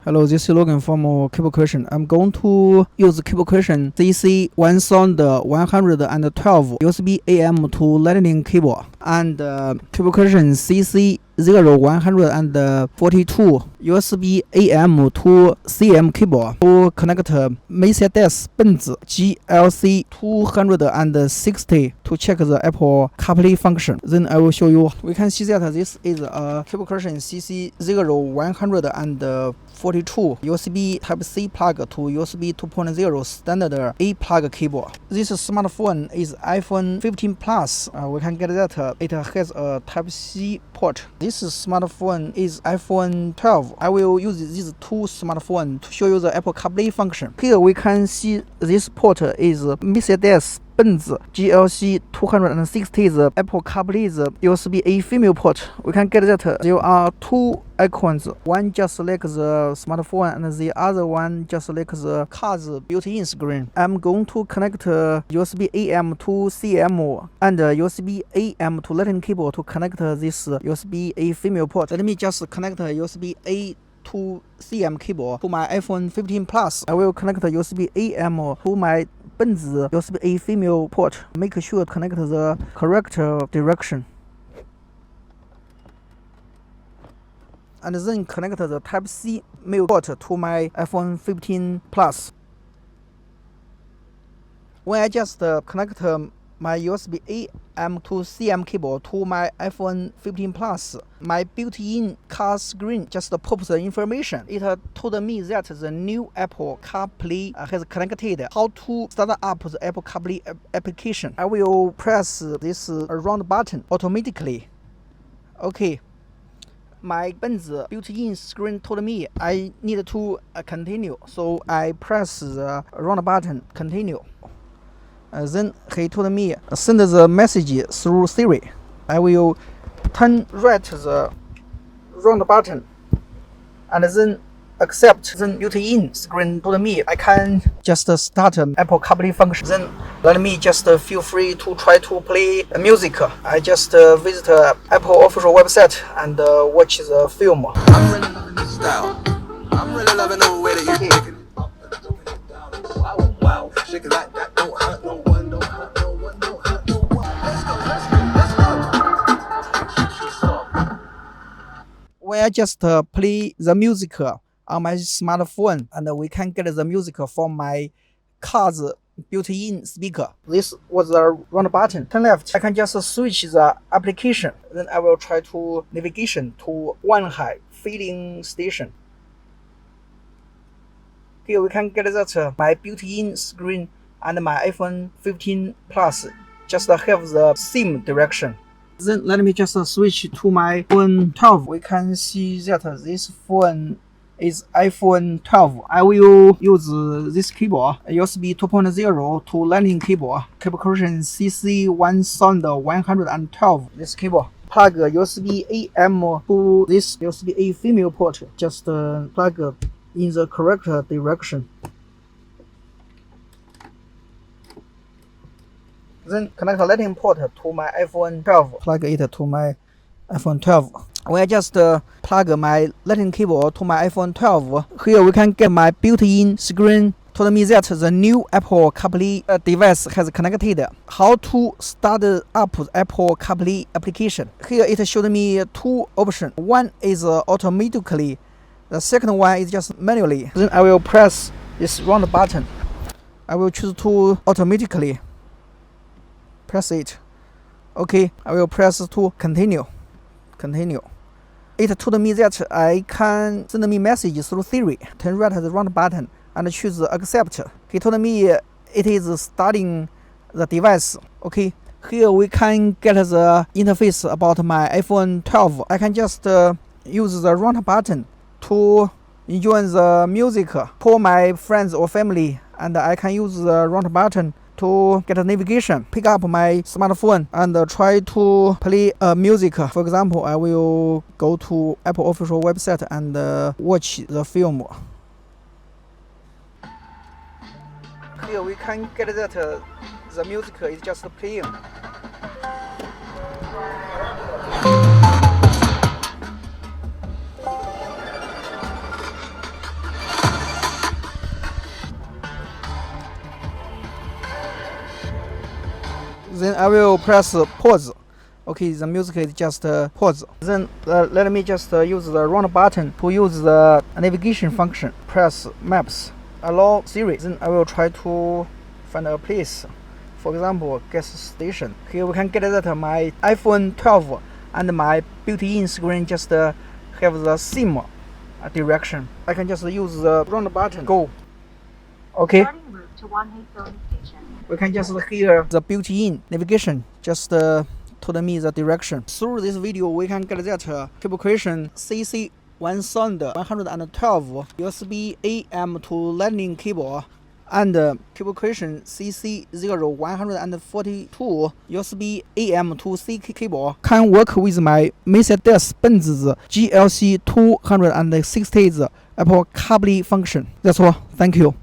Hello, this is Logan from CableCreation. I'm going to use CableCreation CC112 USB AM to Lightning cable and CableCreation CC0142 USB AM to CM cable to connect Mercedes-Benz GLC 260 to check the Apple CarPlay function. Then I will show you. We can see that this is a CableCreation CC0142 USB Type-C plug to USB 2.0 standard A plug cable. This smartphone is iPhone 15 Plus. We can get that it has a Type-C port. This smartphone is iPhone 12. I will use these two smartphones to show you the Apple CarPlay function. Here we can see this port is Mercedes-Benz GLC 260 the Apple CarPlay's USB A female port. We can get that there are two icons, one just like the smartphone and the other one just like the car's built-in screen. I'm going to connect USB AM to CM and USB AM to Lightning cable to connect this USB A female port. Let me just connect USB A to CM cable to my iPhone 15 Plus. I will connect USB AM to my Benz USB A female port. Make sure to connect the correct direction. And then connect the Type-C male port to my iPhone 15 Plus. When I just connect my USB AM to CM cable to my iPhone 15 Plus, my built-in car screen just pops the information. It told me that the new Apple CarPlay has connected. How to start up the Apple CarPlay application. I will press this round button automatically. Okay. My Benz built-in screen told me I need to continue, so I press the round button, continue. Then he told me send the message through Siri. I will turn right the round button and then accept. Then built-in screen told me I can just start Apple CarPlay function. Then let me just feel free to try to play music. I just visit Apple official website and watch the film. I'm really loving this style. I'm really loving the way that you're kicking it. Wow, wow. Shake it like that. Don't hurt no one. Don't hurt no one. Don't hurt no one. Let's go. Let's go. Let's go. When I just play the music on my smartphone, and we can get the music from my car's built-in speaker. This was the round button. Turn left. I can just switch the application. Then I will try to navigation to Wanhai filling station. Here we can get that my built-in screen and my iPhone 15 Plus just have the same direction. Then let me just switch to my iPhone 12. We can see that this phone is iPhone 12. I will use this cable, USB 2.0 to Lightning cable, CableCreation CC1112. This cable. Plug USB AM to this USB A female port. Just plug in the correct direction. Then connect the Lightning port to my iPhone 12. Plug it to my iPhone 12. When I just plug my Lightning cable to my iPhone 12, here we can get my built-in screen told me that the new Apple CarPlay device has connected. How to start up the Apple CarPlay application. Here it showed me two options. One is automatically. The second one is just manually. Then I will press this round button. I will choose to automatically. Press it. Okay, I will press to continue. Continue. It told me that I can send me message through Siri. Turn right the round button and choose accept. He told me it is starting the device. Okay, here we can get the interface about my iPhone 12. I can just use the round button to enjoy the music for my friends or family, and I can use the round button to get a navigation, pick up my smartphone and try to play music. For example, I will go to Apple official website and watch the film. Here we can get that the music is just playing. Then I will press pause. Okay, the music is just pause. Then let me just use the round button to use the navigation function. Press maps. Allow Siri. Then I will try to find a place. For example, gas station. Here we can get that my iPhone 12 and my built-in screen just have the same direction. I can just use the round button. Go. Okay. We can just hear the built-in navigation just told me the direction. Through this video, we can get that CableCreation CC1112 USB AM to Lightning cable and CableCreation CC0142 USB AM to C cable can work with my Mercedes-Benz GLC 260's Apple CarPlay function. That's all. Thank you.